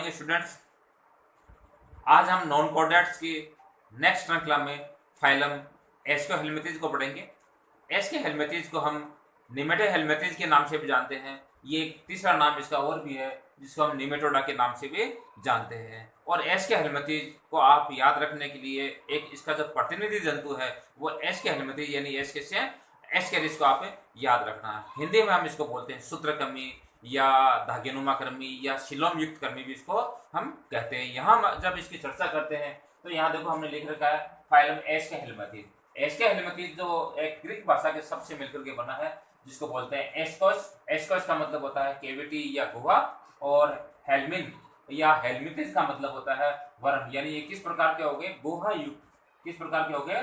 Morning students. आज हम non chordates की नेक्स्ट श्रृंखला में फाइलम एस्कोहेलमिंथेस को पढ़ेंगे। एस्कोहेलमिंथेस को हम निमेटोहेलमिंथेस के नाम से भी जानते हैं। ये एक तीसरा नाम इसका और भी है जिसको हम निमेटोडा के नाम से भी जानते हैं। और एस्कोहेलमिंथेस को आप याद रखने के लिए एक इसका जो प्रतिनिधि जंतु है वो एस्कोहेलमिंथेस यानी एस्केरिस को आप याद रखना है। हिंदी में हम इसको बोलते हैं सूत्रकृमि या धागेनुमा कृमि या शिलोम युक्त कृमि भी इसको हम कहते हैं। यहाँ जब इसकी चर्चा करते हैं तो यहाँ देखो हमने लिख रखा है फाइलम एस्कोहेलमिंथेस। एस्कोहेलमिंथेस जो एक ग्रीक भाषा के शब्द से मिलकर के बना है जिसको बोलते हैं एस्कोस। एस्कोस का मतलब होता है केविटी या गुहा, और हेलमिन या हेलमिंथेस का मतलब होता है वर्म। यानी ये किस प्रकार के हो गए? गुहा युक्त। किस प्रकार के हो गए?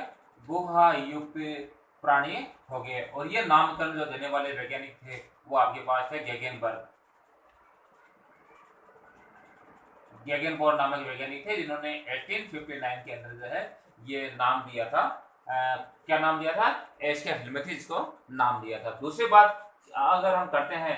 गुहा युक्त प्राणी हो गए। और ये नामकरण जो देने वाले वैज्ञानिक थे वो आपके पास थे गेगेनबर्ग नामक वैज्ञानिक थे जिन्होंने 1859 के अंदर जो है ये नाम दिया था। क्या नाम दिया था? एस्कोहेलमिंथेस को नाम दिया था। दूसरी बात अगर हम करते हैं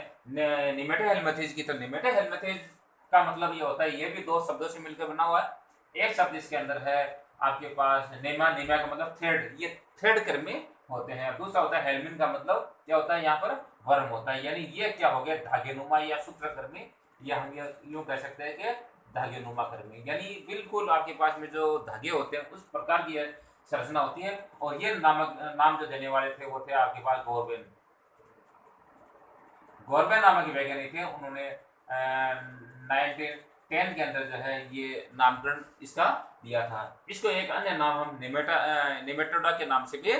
निमेटोहेलमिंथेस की, तो निमेटोहेलमिंथेस का मतलब ये होता है, ये भी दो शब्दों से मिलकर बना हुआ है। एक शब्द इसके अंदर है आपके पास नेमा। नेमा का मतलब थ्रेड, ये थ्रेड कृमि होते हैं। दूसरा होता है हेलमिन का मतलब क्या होता है? यहाँ पर वर्म होता है। यानी ये क्या हो गया? धागेनुमा या सूत्रकृमि, या हम यूं कह सकते हैं कि धागेनुमा कृमि। यानी बिल्कुल आपके पास में जो धागे होते हैं उस प्रकार की संरचना होती है। और ये नाम जो देने वाले थे वो थे आपके पास गोर्बेन नामक वैज्ञानिक थे। उन्होंने 1910 के अंदर जो है ये नामकरण इसका दिया था। इसको एक अन्य नाम हम निमेटोडा के नाम से भी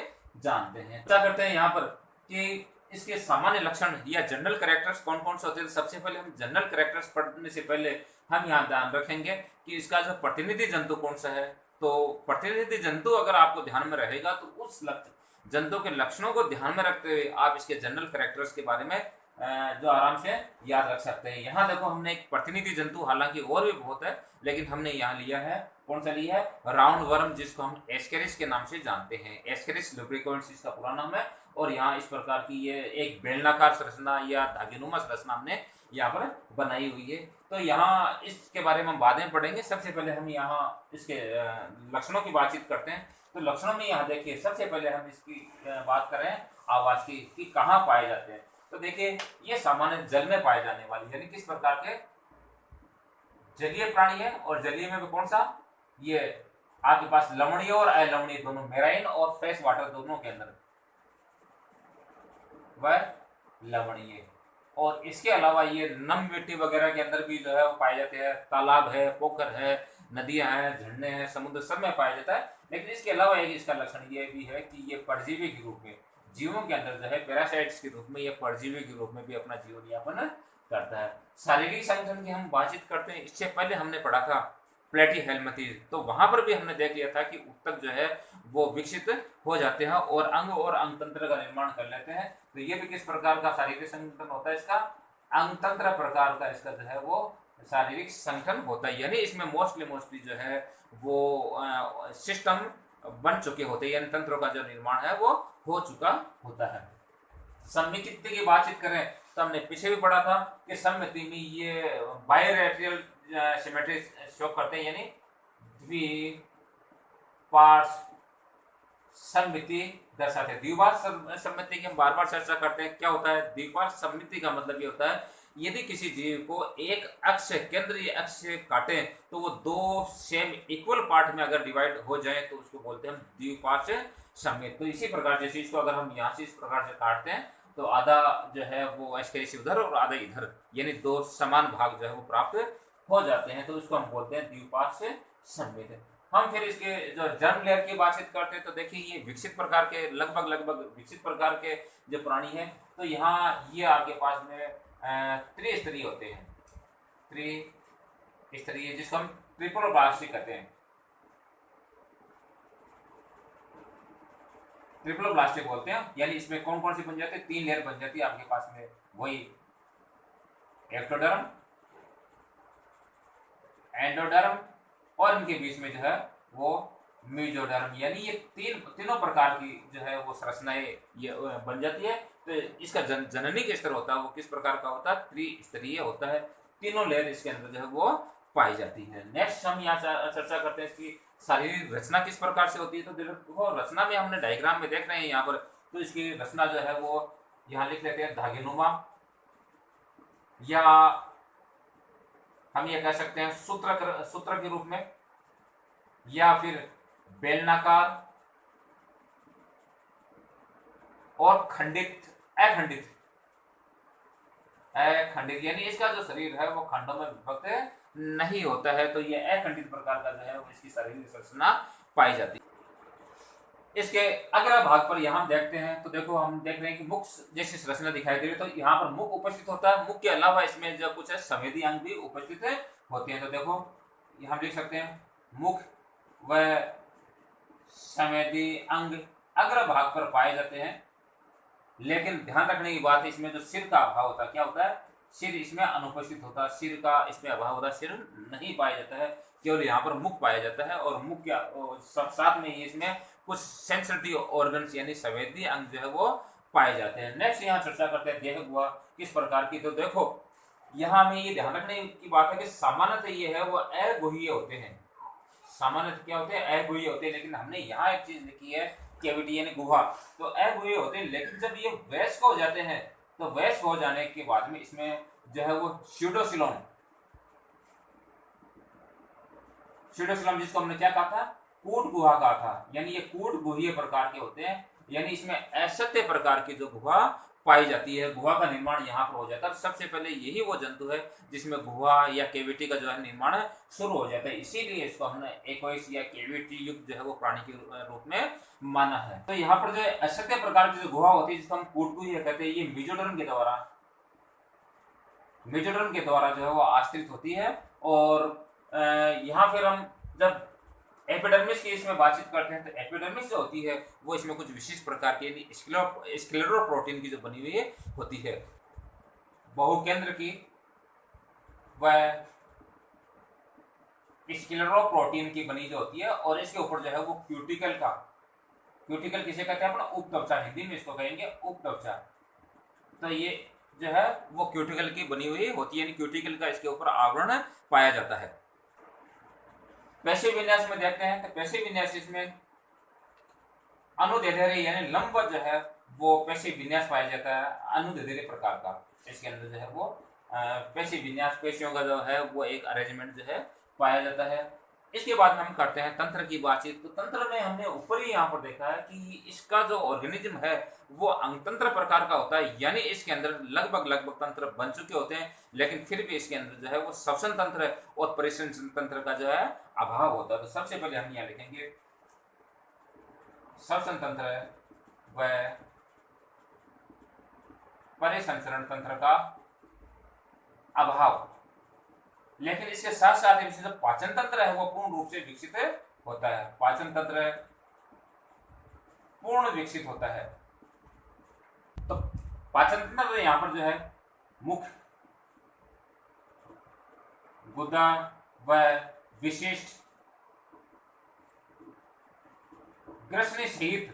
जानते हैं। क्या करते हैं यहाँ पर कि इसके सामान्य लक्षण या जनरल कैरेक्टर्स कौन कौन से होते हैं। सबसे पहले हम जनरल कैरेक्टर्स पढ़ने से पहले हम यहाँ ध्यान रखेंगे कि इसका जो प्रतिनिधि जंतु कौन सा है। तो प्रतिनिधि जंतु अगर आपको ध्यान में रहेगा तो उस जंतु के लक्षणों को ध्यान में रखते हुए आप इसके जनरल कैरेक्टर्स के बारे में जो आराम से याद रख सकते हैं। यहाँ देखो हमने एक प्रतिनिधि जंतु, हालांकि और भी बहुत है लेकिन हमने यहाँ लिया है, कौन सा लिया है? राउंड वर्म, जिसको हम एस्केरिस के नाम से जानते हैं। एस्केरिस लुब्रिकोइड्स इसका पूरा नाम है। और यहाँ इस प्रकार की ये एक बेलनाकार संरचना या धागेनुमा संरचना हमने यहाँ पर बनाई हुई है। तो यहाँ इसके बारे में हम बाद में पढ़ेंगे। सबसे पहले हम यहाँ इसके लक्षणों की बातचीत करते हैं। तो लक्षणों में यहाँ देखिए सबसे पहले हम इसकी बात करें आवाज की कि कहाँ पाए जाते हैं। तो देखिए ये सामान्य जल में पाए जाने वाली, यानी किस प्रकार के जलीय प्राणी है। और जलीय में भी कौन सा? ये आपके पास लवणीय और अलवणीय दोनों, मेराइन और फ्रेश वाटर दोनों के अंदर वह लवणीय। और इसके अलावा ये नम मिट्टी वगैरह के अंदर भी जो है वो पाए जाते हैं। तालाब है, पोखर है, नदियां हैं, झरने हैं, समुद्र, सब में पाया जाता है। लेकिन इसके अलावा एक इसका लक्षण ये भी है कि ये परजीवी के रूप में, जीवों के अंदर जो है पैरासाइट्स के रूप में, ये परजीवी के रूप में भी अपना जीवन यापन करता है। शारीरिक संगठन की हम बातचीत करते हैं। इससे पहले हमने पढ़ा था प्लेटीहेलमिंथेस, तो वहां पर भी हमने देख लिया था कि उत्तक जो है वो विकसित हो जाते हैं और अंग तंत्र का निर्माण कर लेते हैं। तो ये भी किस प्रकार का शारीरिक संगठन होता है? इसका अंग तंत्र प्रकार का इसका जो है वो शारीरिक संगठन होता है। यानी इसमें मोस्टली जो है वो सिस्टम बन चुके होते हैं, यानी तंत्रों का जो निर्माण है वो हो चुका होता है। सममिति की बातचीत करें तो हमने पीछे भी पढ़ा था कि सममिति में ये बायलैटरल सिमेट्री शो करते हैं, यानी द्विपार्श्व सममिति दर्शाते हैं। द्विपार्श्व सममिति की हम बार बार चर्चा करते हैं। क्या होता है द्विपार्श्व सममिति का मतलब ये होता है यदि किसी जीव को एक अक्ष केंद्रीय अक्ष से काटे तो वो दो सेम इक्वल पार्ट में अगर डिवाइड हो जाए तो उसको बोलते हैं हम द्विपार्श्व सममित। तो इसी प्रकार जैसे इसको अगर हम यहाँ से इस प्रकार से काटते हैं तो आधा जो है वो एस्केरिस उधर और आधा इधर, यानी दो समान भाग जो है वो प्राप्त हो जाते हैं। तो उसको हम बोलते हैं द्विपार्श्व सममित। हम फिर इसके जो जर्म लेयर की बातचीत करते हैं तो देखिए ये विकसित प्रकार के लगभग विकसित प्रकार के जो प्राणी हैं। तो यहाँ ये आपके पास में त्रिस्तरीय होते हैं, त्रिस्तरीय, जिसको हम ट्रिप्लोब्लास्टिक कहते हैं। ट्रिप्लोब्लास्टिक बोलते हैं। यानी इसमें कौन कौन सी बन जाती है? 3 लेयर बन जाती है आपके पास में। वही एक्टोडर्म, एंडोडर्म और इनके बीच में जो है वो मेसोडर्म, यानी ये तीनों प्रकार की जो है वो संरचनाएं ये बन जाती है। तो इसका जननी के स्तर होता है वो किस प्रकार का होता है? त्रिस्तरीय होता है। तीनों लेयर इसके अंदर जो है वो पाई जाती है। नेक्स्ट हम यहाँ चर्चा करते हैं इसकी शारीरिक रचना किस प्रकार से होती है। तो देखो रचना में हमने डायग्राम में देख रहे हैं यहाँ पर, तो इसकी रचना जो है वो यहाँ लिख लेते हैं धागेनुमा, या हम ये कह सकते हैं सूत्र के रूप में, या फिर बेलनाकार और अखंडित यानी इसका जो शरीर है वो खंडों में विभक्त नहीं होता है। तो ये अखंडित प्रकार का जो है वो इसकी शारीरिक संरचना पाई जाती है। इसके अग्र भाग पर यहाँ देखते हैं तो देखो हम देख रहे हैं कि मुख जैसी संरचना दिखाई दे रही है। तो यहाँ पर मुख उपस्थित होता है, मुख के अलावा इसमें जो कुछ है संवेदी अंग भी उपस्थित होते हैं। तो देखो हम लिख सकते हैं मुख व संवेदी अंग अग्र भाग पर पाए जाते हैं। लेकिन ध्यान रखने की बात है इसमें जो सिर का अभाव होता है, क्या होता है, सिर इसमें अनुपस्थित होता है, सिर का इसमें अभाव होता है, सिर नहीं पाया जाता है, केवल यहाँ पर मुख पाया जाता है। और मुख क्या साथ में ही इसमें कुछ सेंसिटिव ऑर्गन्स यानी संवेदी अंग जो है वो पाए जाते हैं। नेक्स्ट यहाँ चर्चा करते हैं देह गुहा किस प्रकार की। तो देखो यहाँ में ये ध्यान रखने की बात है कि सामान्यतः ये है वो अगुह्य होते हैं। सामान्यतः क्या होते हैं, अगुह्य होते हैं। लेकिन हमने यहाँ एक चीज लिखी है कैविटी यानी गुहा, तो अगुह्य होते हैं। लेकिन जब ये वयस्क हो जाते हैं तो वयस्क हो जाने के बाद में इसमें जो है वो स्यूडोसिलोम जिसको हमने क्या कहा था, कूट गुहा कहा था, यानी ये कूट गुहीय प्रकार के होते हैं। यानी इसमें असत्य प्रकार की जो गुहा पाई जाती है, गुहा का निर्माण यहाँ पर हो जाता है। सबसे पहले यही वो जंतु है जिसमें गुहा या केविटी का जो है निर्माण शुरू हो जाता है। इसीलिए इसको हमने एक्वस या केविटी युक्त जो है वो प्राणी के रूप में माना है। तो यहाँ पर जो असत्य प्रकार की जो गुहा होती है जिसको हम कूट गुहीय कहते हैं, ये मेजोडर्म के द्वारा जो है वो आश्रित होती है। और यहाँ फिर हम जब एपिडर्मिस की इसमें बातचीत करते हैं तो एपिडर्मिस जो होती है वो इसमें कुछ विशेष प्रकार की स्क्लेरोप्रोटीन की जो बनी हुई होती है, बहुकेंद्र की व स्क्लेरोप्रोटीन की बनी जो होती है। और इसके ऊपर जो है वो क्यूटिकल किसे कहते हैं अपना उपत्वचा, हिंदी में इसको कहेंगे उपत्वचा। तो ये जो है वो क्यूटिकल की बनी हुई होती है, यानी क्यूटिकल का इसके ऊपर आवरण पाया जाता है। पैसिव विन्यास में देखते हैं तो पैसिव विन्यास इसमें अनुदैर्ध्य यानी लंबवत जो है वो पैसिव विन्यास पाया जाता है, अनुदैर्ध्य प्रकार का। इसके अंदर जो है वो पैसिव विन्यास, पेशियों का जो है वो एक अरेंजमेंट जो है पाया जाता है। इसके बाद में हम करते हैं तंत्र की बातचीत। तो तंत्र में हमने ऊपर ही यहाँ पर देखा है कि इसका जो ऑर्गेनिज्म है वो अंगतंत्र प्रकार का होता है, यानी इसके अंदर लगभग तंत्र बन चुके होते हैं, लेकिन फिर भी इसके अंदर जो है वो श्वसन तंत्र और परिसंचरण तंत्र का जो है अभाव होता है। तो सबसे पहले हम यहाँ लिखेंगे श्वसन तंत्र व परिसंचरण तंत्र का अभाव। लेकिन इसके साथ साथ इसमें जो पाचन तंत्र है वो पूर्ण रूप से विकसित होता है, पाचन तंत्र पूर्ण विकसित होता है। तो पाचन तंत्र यहाँ पर जो है मुख, गुदा व विशिष्ट ग्रसनी सहित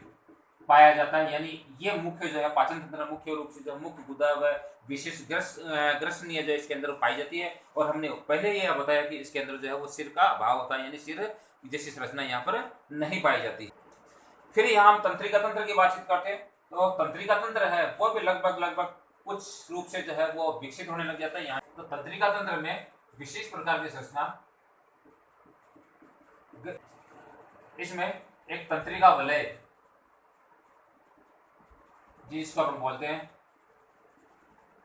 पाया जाता है। यानी ये मुख्य जो है पाचन तंत्र मुख्य रूप से जो मुख्य, गुदा व विशिष्ट ग्रसनीय जो इसके अंदर पाई जाती है। और हमने पहले यह बताया कि इसके अंदर जो है वो सिर का अभाव होता है, यानी सिर जैसी संरचना यहाँ पर नहीं पाई जाती। फिर यहाँ हम तंत्रिका तंत्र की बातचीत करते हैं। तो तंत्रिका तंत्र है वो भी लगभग कुछ रूप से जो है वो विकसित होने लग जाता है यहाँ। तो तंत्रिका तंत्र में विशेष प्रकार की संरचना, इसमें एक तंत्रिका वलय जिसको हम बोलते हैं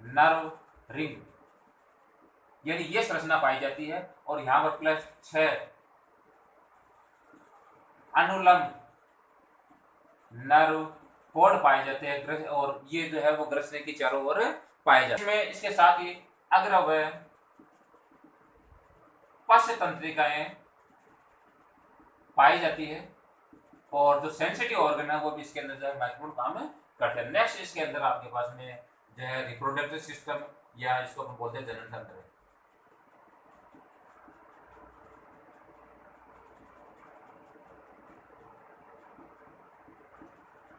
नर्व रिंग, यानी ये संरचना पाई जाती है। और यहाँ पर प्लस 6 अनुलंब नर्व कोड पाए जाते हैं, और ये जो है वो ग्रसनी की चारों ओर पाए जाते हैं। इसके साथ ही अग्र व पश्च तंत्रिकाएं पाई जाती है, और जो सेंसिटिव ऑर्गन है वो भी इसके अंदर जो है महत्वपूर्ण काम करते हैं। नेक्स्ट इसके अंदर आपके पास में जो है रिप्रोडक्टिव सिस्टम, या इसको हम बोलते हैं जनन तंत्र।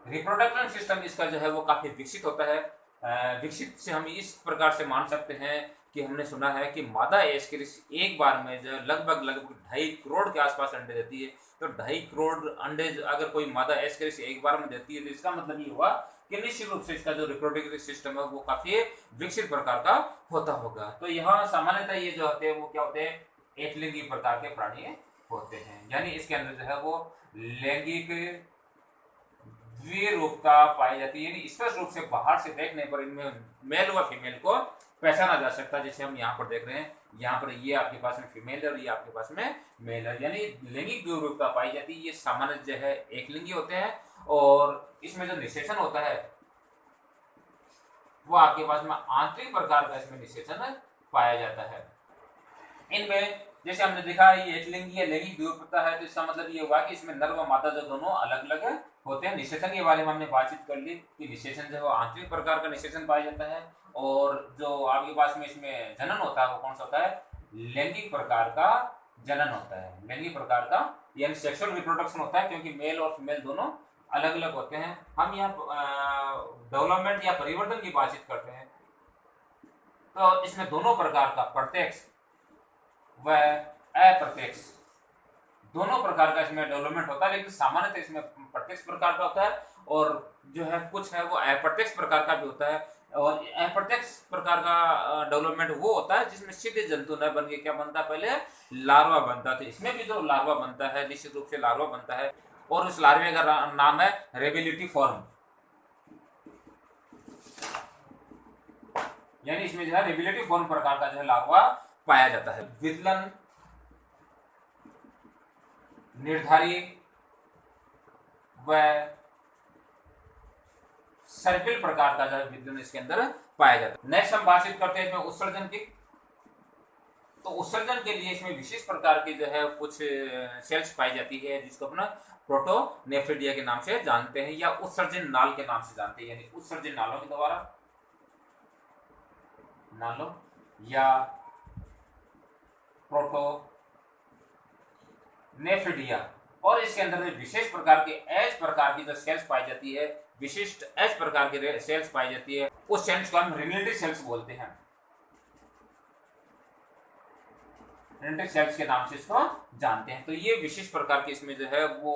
रिप्रोडक्टिव सिस्टम इसका जो है वो काफी विकसित होता है। विकसित से हम इस प्रकार से मान सकते हैं कि हमने सुना है कि मादा एस्केरिस एक बार में जो लगभग 2.5 करोड़ के आसपास अंडे देती है। तो 2.5 करोड़ अंडे अगर कोई मादा एस्केरिस एक बार में देती है तो इसका मतलब ये हुआ कि निश्चित रूप से इसका जो रिप्रोडक्टिव सिस्टम है वो काफी विकसित प्रकार का होता होगा। तो यहाँ सामान्यतः ये जो होते हैं वो क्या होते हैं, एकलिंगी प्रकार के प्राणी होते हैं, यानी इसके अंदर जो है वो लैंगिक द्विरूपता पाई जाती है, यानी स्पष्ट रूप से बाहर से देखने पर इनमें मेल व फीमेल को पहचाना जा सकता है। जैसे हम यहाँ पर देख रहे हैं, यहाँ पर ये आपके पास में फीमेल है और ये आपके पास में मेल है, यानी लैंगिक द्विरूपता पाई जाती है। ये सामान्य जो है एकलिंगी होते हैं और इसमें जो निषेचन होता है वो आपके पास में आंतरिक प्रकार का इसमें निषेचन पाया जाता है। इनमें जैसे हमने देखा ये एकलिंगी या लैंगिक द्विरूपता है, तो इसका मतलब ये हुआ कि इसमें नर व मादा जो दोनों अलग अलग होते हैं। निषेचन के बारे में हमने बातचीत कर ली कि निषेचन जो है आंतरिक प्रकार का निषेचन पाया जाता है, और जो आपके पास में इसमें जनन होता है वो कौन सा होता है, लैंगिक प्रकार का जनन होता है। लैंगिक प्रकार का यानी सेक्सुअल रिप्रोडक्शन होता है, क्योंकि मेल और फीमेल दोनों अलग अलग होते हैं। हम यहाँ डेवलपमेंट या परिवर्तन की बातचीत करते हैं, तो इसमें दोनों प्रकार का प्रत्यक्ष व अप्रत्यक्ष दोनों प्रकार का इसमें डेवलपमेंट होता है, लेकिन सामान्यतः इसमें प्रत्यक्ष प्रकार का होता है और जो है कुछ है वो अप्रत्यक्ष प्रकार का भी होता है। और अप्रत्यक्ष प्रकार का डेवलपमेंट वो होता है जिसमें सीधे जंतु न बन के क्या बनता है, पहले लार्वा बनता था। इसमें भी जो लार्वा बनता है निश्चित रूप से लार्वा बनता है, और उस लार्वे का नाम है रेबिलिटी फॉर्म, यानी इसमें जो है रेबिलिटी फॉर्म प्रकार का जो है लार्वा पाया जाता है। विदलन निर्धारी व सर्पिल प्रकार का जो है विदलन इसके अंदर पाया जाता है। नेक्स्ट हम बातचीत करते हैं इसमें उत्सर्जन की। तो उत्सर्जन के लिए इसमें विशेष प्रकार की जो है कुछ सेल्स पाई जाती है, जिसको अपना प्रोटोनेफ्रिडिया के नाम से जानते हैं या उत्सर्जन नाल के नाम से जानते हैं, यानी उत्सर्जन नालों के द्वारा नालों या प्रोटोनेफ्रिडिया। और इसके अंदर विशेष प्रकार के एच प्रकार की जो सेल्स पाई जाती है, विशिष्ट एच प्रकार की सेल्स पाई जाती है, उस सेल्स को हम रिनिटी सेल्स बोलते हैं। रिनिटी सेल्स के नाम से इसको जानते हैं। तो ये विशेष प्रकार की इसमें जो है वो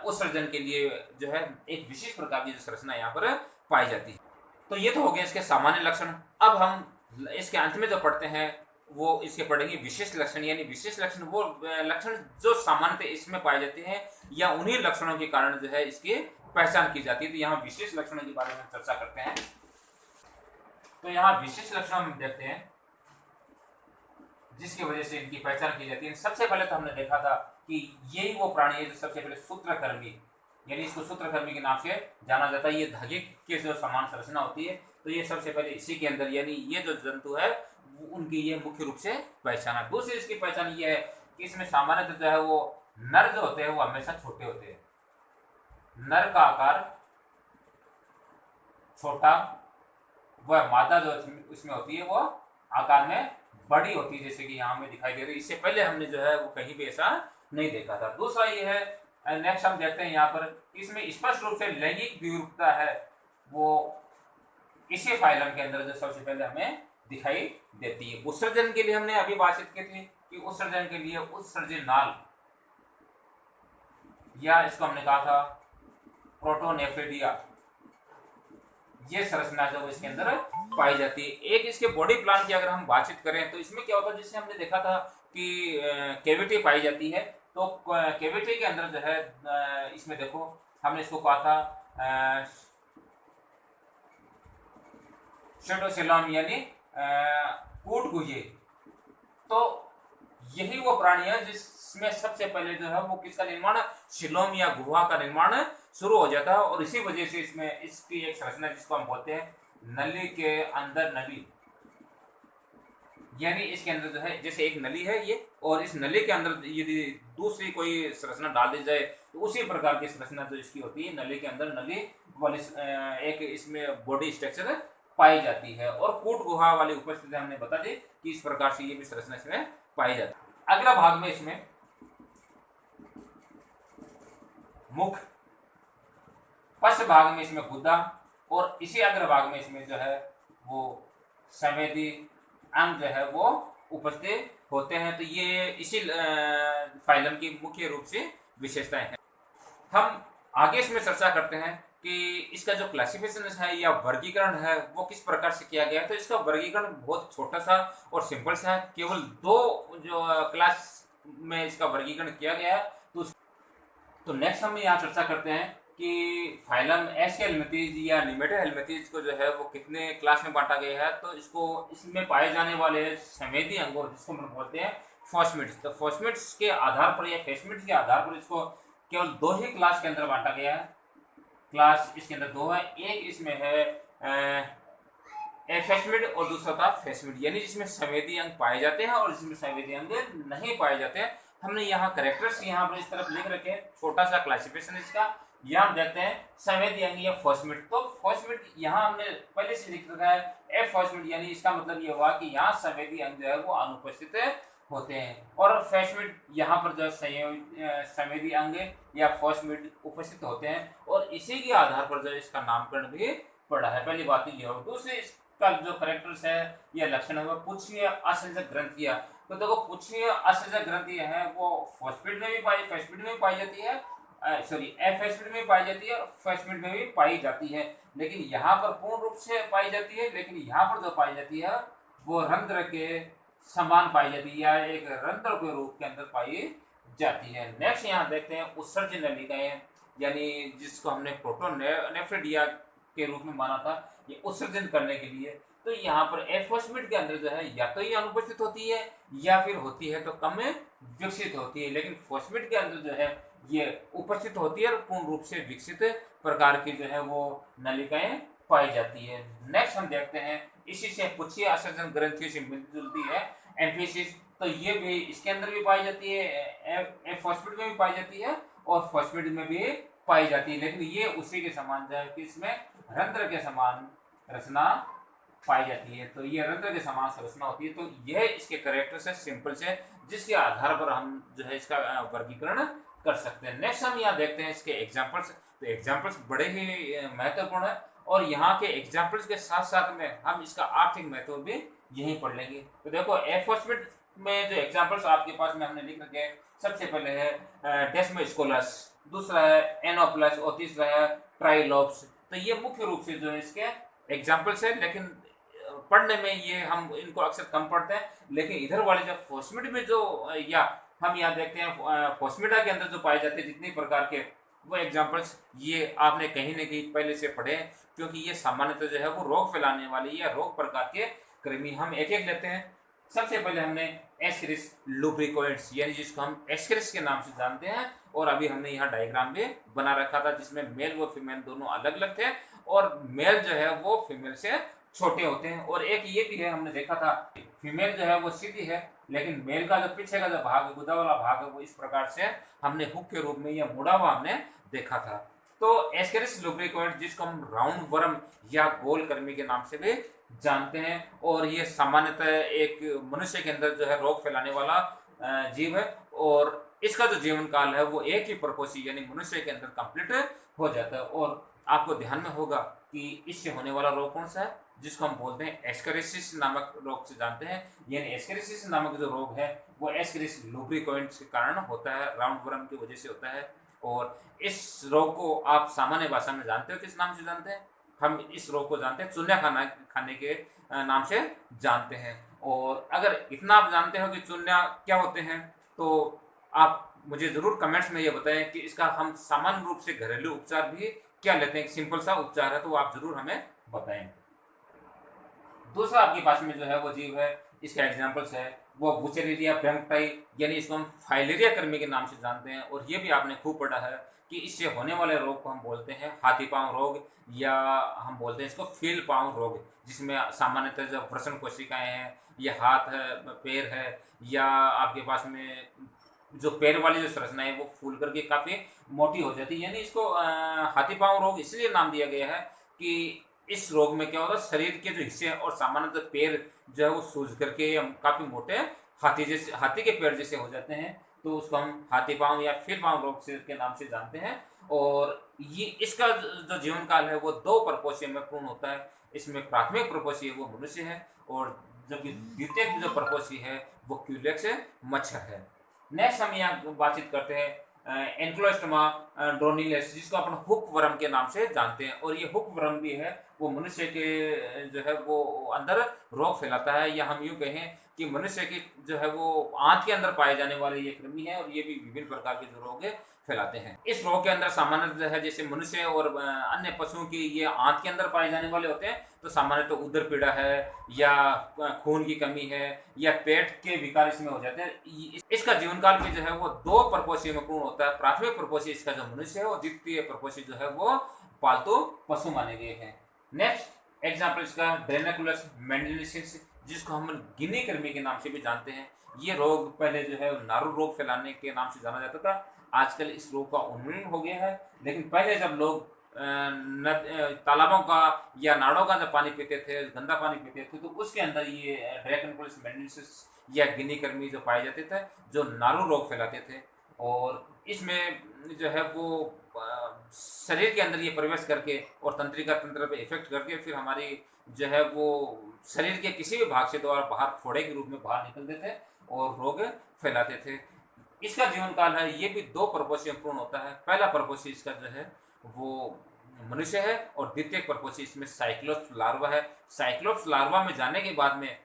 उत्सर्जन के लिए जो है एक विशेष प्रकार की जो संरचना यहाँ पर पाई जाती है। तो ये तो हो गया इसके सामान्य लक्षण। अब हम इसके अंत में जो पढ़ते हैं वो इसके पढ़ेंगे विशेष लक्षण, यानी विशेष लक्षण वो लक्षण जो सामान्यतः इसमें पाए जाते हैं या उन्हीं लक्षणों के कारण जो है इसकी पहचान की जाती है। तो यहाँ विशेष लक्षणों के बारे में चर्चा करते हैं। तो यहाँ विशेष लक्षण हम देखते हैं जिसकी वजह से इनकी पहचान की जाती है। सबसे पहले तो हमने देखा था कि यही वो प्राणी है जो सबसे पहले सूत्रकर्मी, यानी इसको सूत्रकर्मी के नाम से जाना जाता है। ये धागे के जो समान संरचना होती है, तो ये सबसे पहले इसी के अंदर, यानी ये जो जंतु है उनकी ये मुख्य रूप से पहचान है। दूसरी इसकी पहचान ये है कि इसमें सामान्यतः जो है वो नर जो होते हैं वो हमेशा छोटे होते हैं। नर का आकार छोटा व मादा जो इसमें होती है वो आकार में बड़ी होती है, जैसे कि यहाँ में दिखाई दे रही है। इससे पहले हमने जो है वो कहीं भी ऐसा नहीं देखा था। दूसरा ये है, नेक्स्ट हम देखते हैं यहाँ पर इसमें स्पष्ट रूप से लैंगिक द्विरूपता है, वो इसी फाइलम के अंदर जो सबसे पहले हमें दिखाई देती है। उत्सर्जन के लिए हमने अभी बातचीत की थी कि उत्सर्जन के लिए उत्सर्जन नाल या इसको हमने कहा था प्रोटोनेफ्रिडिया, ये संरचना जो इसके अंदर पाई जाती है। एक इसके बॉडी प्लान की अगर हम बातचीत करें तो इसमें क्या होता है, जिससे हमने देखा था कि कैविटी पाई जाती है। तो कैविटी के अंदर जो है इसमें देखो हमने इसको कहा था शेडोसेलम यानी कूट गुहे। तो यही वो प्राणी है जिसमें सबसे पहले जो है वो किसका निर्माण, शिलोम या गुहा का निर्माण शुरू हो जाता है। और इसी वजह से इसमें इसकी एक संरचना जिसको हम बोलते हैं नली के अंदर नली, यानी इसके अंदर जो है जैसे एक नली है ये, और इस नली के अंदर यदि दूसरी कोई संरचना डाल दी जाए तो उसी प्रकार की संरचना जो इसकी होती है नली के अंदर नली वाली एक इसमें बॉडी स्ट्रक्चर पाई जाती है। और कूट गुहा वाली उपस्थिति हमने बता दी कि इस प्रकार से ये भी संरचना इसमें पाई जाती है। अगला भाग में इसमें मुख, पश्च भाग में इसमें गुदा, और इसी अग्र भाग में इसमें जो है वो संवेदी अंग जो है वो उपस्थित होते हैं। तो ये इसी फाइलम की मुख्य रूप से विशेषताएं हैं। हम आगे इसमें चर्चा करते हैं कि इसका जो क्लासिफिकेशन है या वर्गीकरण है वो किस प्रकार से किया गया है। तो इसका वर्गीकरण बहुत छोटा सा और सिंपल सा है, केवल दो जो क्लास में इसका वर्गीकरण किया गया है। तो नेक्स्ट हम यहाँ चर्चा करते हैं कि फाइलम एस्केलमेंथीज या निमेटा हेलमेंथीज को जो है वो कितने क्लास में बांटा गया है। तो इसमें पाए जाने वाले संवेदी अंगों जिसको हम बोलते हैं फॉस्मिड्स, तो फॉस्मिड्स के आधार पर या फेस्मिड्स के आधार पर इसको केवल दो ही क्लास के अंदर बांटा गया है। क्लास इसके अंदर दो है, एक इसमें है एफेस्मिड और दूसरा था फेस्मिड, यानी जिसमें संवेदी अंग पाए जाते हैं और जिसमें संवेदी अंग नहीं पाए जाते हैं। हमने यहाँ करेक्टर्स यहाँ पर इस तरफ लिख रखे हैं, छोटा सा क्लासिफिकेशन इसका। यहाँ देखते हैं संवेदी अंग या फॉस्मिड। तो फॉस्मिड यहाँ हमने पहले से लिख रखा है एफ फॉस्मिड, यानी इसका मतलब ये हुआ कि यहाँ संवेदी अंग जो है वो अनुपस्थित होते हैं। और फेस्मिड यहाँ पर जो संवेदी अंग या फॉस्मिड उपस्थित होते हैं और इसी के आधार पर जो इसका नामकरण भी पड़ा है। पहली बात ये हो। दूसरी का जो करेक्टर्स है या लक्षण है वो पुच्छीय असंजक ग्रंथियां। तो देखो पुच्छीय असंजक ग्रंथियां है वो फॉस्फेट में भी फेस्मिड में भी पाई जाती है, सॉरी एफेस्मिड में पाई जाती है और फेस्मिड में भी पाई जाती है, लेकिन यहाँ पर पूर्ण रूप से पाई जाती है। लेकिन यहाँ पर जो पाई जाती है वो रंध्र के समान पाई जाती है या एक रंध्र के रूप के अंदर पाई जाती है। नेक्स्ट यहाँ देखते हैं उत्सर्जन नलिकाएं, यानी जिसको हमने प्रोटोनेफ्रिडिया के रूप में माना था ये उत्सर्जन करने के लिए। तो यहाँ पर एफोस्मिड के अंदर जो है या तो ये अनुपस्थित होती है या फिर होती है तो कम में विकसित होती है, लेकिन फोस्मिड के अंदर जो है ये उपस्थित होती है और पूर्ण रूप से विकसित प्रकार की जो है वो नलिकाएं पाई जाती है। नेक्स्ट हम देखते हैं इसी से पुच्छीय असंजन ग्रंथियों से मिलती जुलती है एम्फिसिस। तो ये भी इसके अंदर भी पाई जाती है, एफोस्मिड में भी पाई जाती है और फोस्मिड में भी पाई जाती है, लेकिन ये उसी के समान जो है कि इसमें रंध्र के समान रचना पाई जाती है। तो ये रंध्र के समान संरचना होती है। तो यह इसके कैरेक्टर से सिंपल से जिसके आधार पर हम जो है इसका वर्गीकरण कर सकते हैं। नेक्स्ट हम यहाँ देखते हैं इसके एग्जाम्पल्स। तो एग्जाम्पल्स बड़े ही महत्वपूर्ण है और यहाँ के एग्जाम्पल्स के साथ साथ में हम इसका आर्थिक महत्व भी यहीं पढ़ लेंगे। तो देखो एफोस्मिड में जो एग्जाम्पल्स आपके पास में हमने लिख रखे हैं, सबसे पहले है डेस्मोस्कोलस, दूसरा है एनोप्लस और तीसरा है ट्राइलोप्स। तो ये मुख्य रूप से जो है इसके एग्जाम्पल्स है, लेकिन पढ़ने में ये हम इनको अक्सर कम पढ़ते हैं। लेकिन इधर वाले जो फोस्मिड में जो या हम यहाँ देखते हैं फोस्मिडा के अंदर जो पाए जाते हैं जितने प्रकार के वो एग्जाम्पल्स ये आपने कहीं न कहीं पहले से पढ़े हैं, क्योंकि ये सामान्यतः जो है वो रोग फैलाने वाली या रोग प्रकार के कृमि। हम एक एक लेते हैं। सबसे पहले हमने एस्केरिस लुब्रिकोइड्स, यानी जिसको हम एस्केरिस के नाम से जानते हैं, और अभी हमने यहाँ डायग्राम भी बना रखा था जिसमें मेल व फीमेल दोनों अलग अलग थे और मेल जो है वो फीमेल से छोटे होते हैं। और एक ये भी है, हमने देखा था फीमेल जो है वो सीधी है, लेकिन मेल का जो पीछे का जो भाग है, गुदा वाला भाग है, वो इस प्रकार से हमने हुक के रूप में या मुड़ा हुआ हमने देखा था। तो एस्केरिस लुब्रिकोइड जिसको हम राउंड वर्म या गोल कर्मी के नाम से भी जानते हैं, और ये सामान्यतः एक मनुष्य के अंदर जो है रोग फैलाने वाला जीव है, और इसका जो जीवन काल है वो एक ही प्रपोसी यानी मनुष्य के अंदर कंप्लीट हो जाता है। और आपको ध्यान में होगा कि इससे होने वाला रोग कौन सा है, जिसको हम बोलते हैं एस्केरिसिस नामक रोग से जानते हैं। यानी एस्केरिसिस नामक जो रोग है वो एस्केरिस लुब्रिकोइड्स के कारण होता है, राउंड वर्म की वजह से होता है। और इस रोग को आप सामान्य भाषा में जानते हो किस नाम से जानते हैं? हम इस रोग को जानते हैं चूना खाने के नाम से जानते हैं। और अगर इतना आप जानते हो कि चूना क्या होते हैं तो आप मुझे ज़रूर कमेंट्स में ये बताएं कि इसका हम सामान्य रूप से घरेलू उपचार भी क्या लेते हैं, सिंपल सा उपचार है तो आप ज़रूर हमें बताएं। दूसरा आपके पास में जो है वो जीव है, इसका एग्जाम्पल्स है वो बुचेरिया ब्रैंकटाई, यानी इसको हम फाइलेरिया कर्मी के नाम से जानते हैं। और ये भी आपने खूब पढ़ा है कि इससे होने वाले रोग को हम बोलते हैं हाथी पांव रोग, या हम बोलते हैं इसको फील पांव रोग, जिसमें सामान्यतः जो वृषण कोशिकाएं हैं, ये हाथ है, पैर है, या आपके पास में जो पैर वाली जो संरचना है वो फूल करके काफ़ी मोटी हो जाती है। यानी इसको हाथी पांव रोग इसलिए नाम दिया गया है कि इस रोग में क्या होता है, शरीर के जो हिस्से और सामान्यतः पैर जो है वो सूज करके काफ़ी मोटे हाथी के पैर जैसे हो जाते हैं, तो उसको हम हाथी पांव या फील पांव रोग से के नाम से जानते हैं। और ये इसका जो जीवन काल है वो 2 प्रकोष्ठीय में पूर्ण होता है। इसमें प्राथमिक प्रकोष्ठीय वो मनुष्य है और जबकि द्वितीयक जो परपोषी है वो क्यूलेक्स मच्छर है। नेक्स्ट हम यहाँ बातचीत करते हैं एनक्लोस्टोमा ड्रोनिलेस, जिसको अपन हुक वर्म के नाम से जानते हैं। और ये हुक वर्म भी है वो मनुष्य के जो है वो अंदर रोग फैलाता है, या हम यूँ कहें कि मनुष्य की जो है वो आंत के अंदर पाए जाने वाले ये कृमि है, और ये भी विभिन्न प्रकार के जो रोग फैलाते हैं। इस रोग के अंदर सामान्य जो है जैसे मनुष्य और अन्य पशुओं की ये आंत के अंदर पाए जाने वाले होते हैं, तो सामान्य तो उदर पीड़ा है या खून की कमी है या पेट के विकार इसमें हो जाते हैं। इसका जीवन काल भी जो है वो 2 परपोषियों में पूर्ण होता है। प्राथमिक परपोषी इसका जो मनुष्य है, और द्वितीय परपोषी जो है वो पालतू पशु माने गए हैं। नेक्स्ट एग्जाम्पल इसका ड्रेनाकुलस मेंडेलिसिस, जिसको हम गिनी कृमि के नाम से भी जानते हैं। ये रोग पहले जो है नारू रोग फैलाने के नाम से जाना जाता था, आजकल इस रोग का उन्मूलन हो गया है। लेकिन पहले जब लोग तालाबों का या नाड़ों का जब पानी पीते थे, गंदा पानी पीते थे, तो उसके अंदर ये ड्रेनाकुलस मेंडेलिसिस या गिनी कृमि जो पाए जाते थे, जो नारू रोग फैलाते थे। और इसमें जो है वो शरीर के अंदर ये प्रवेश करके और तंत्रिका तंत्र पे इफेक्ट करके फिर हमारी जो है वो शरीर के किसी भी भाग से द्वारा बाहर फोड़े के रूप में बाहर निकलते थे और रोग फैलाते थे। इसका जीवन काल है ये भी 2 परपोषियों में पूर्ण होता है। पहला परपोषी इसका जो है वो मनुष्य है, और द्वितीय परपोषी इसमें साइक्लोप्स लार्वा है। साइक्लोप्स लार्वा में जाने के बाद में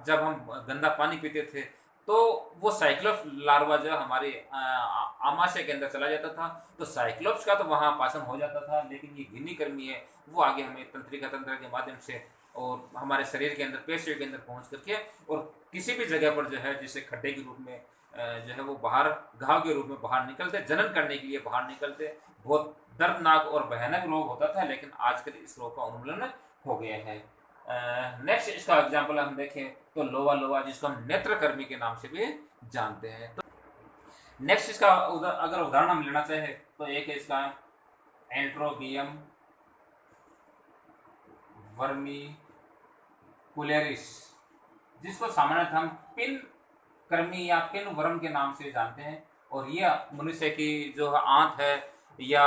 जब हम गंदा पानी पीते थे, तो वो साइक्लोप्स लार्वा जो हमारे आमाशय के अंदर चला जाता था, तो साइक्लोप्स का तो वहाँ पाचन हो जाता था, लेकिन ये गिनी कृमि है वो आगे हमें तंत्रिका तंत्र के माध्यम से और हमारे शरीर के अंदर पेशियों के अंदर पहुँच करके और किसी भी जगह पर जो है जैसे खड्डे के रूप में जो है वो बाहर घाव के रूप में बाहर निकलते, जनन करने के लिए बाहर निकलते। बहुत दर्दनाक और भयानक रोग होता था, लेकिन आजकल इस रोग का उन्मूलन हो गया है। नेक्स्ट इसका एग्जाम्पल हम देखें तो लोवा लोवा, जिसको हम नेत्रकृमि के नाम से भी जानते हैं। तो नेक्स्ट इसका अगर उदाहरण हम लेना चाहे तो एक है इसका एंट्रोबियम वर्मिकुलेरिस, जिसको सामान्यतः हम पिन कृमि या पिन वर्म के नाम से जानते हैं। और ये मनुष्य की जो आंत है या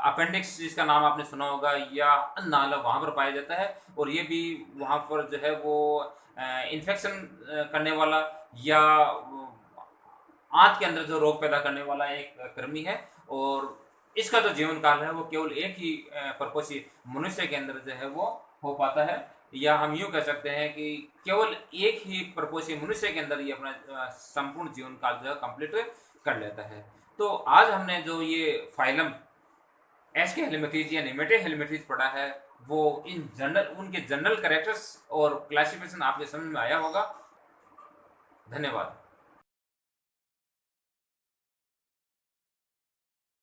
अपेंडिक्स जिसका नाम आपने सुना होगा, या अन्ननाला वहाँ पर पाया जाता है, और ये भी वहाँ पर जो है वो इन्फेक्शन करने वाला या आंत के अंदर जो रोग पैदा करने वाला एक कृमि है। और इसका जो जीवन काल है वो केवल एक ही परपोषी मनुष्य के अंदर जो है वो हो पाता है, या हम यूँ कह सकते हैं कि केवल एक ही परपोषी मनुष्य के अंदर ये अपना संपूर्ण जीवन काल जो है कंप्लीट कर लेता है। तो आज हमने जो ये फाइलम एस्के हेलमिंथेस या नेमेटे हेलमिंथेस पढ़ा है, वो इन जनरल उनके जनरल कैरेक्टर्स और क्लासिफिकेशन आपके समझ में आया होगा। धन्यवाद।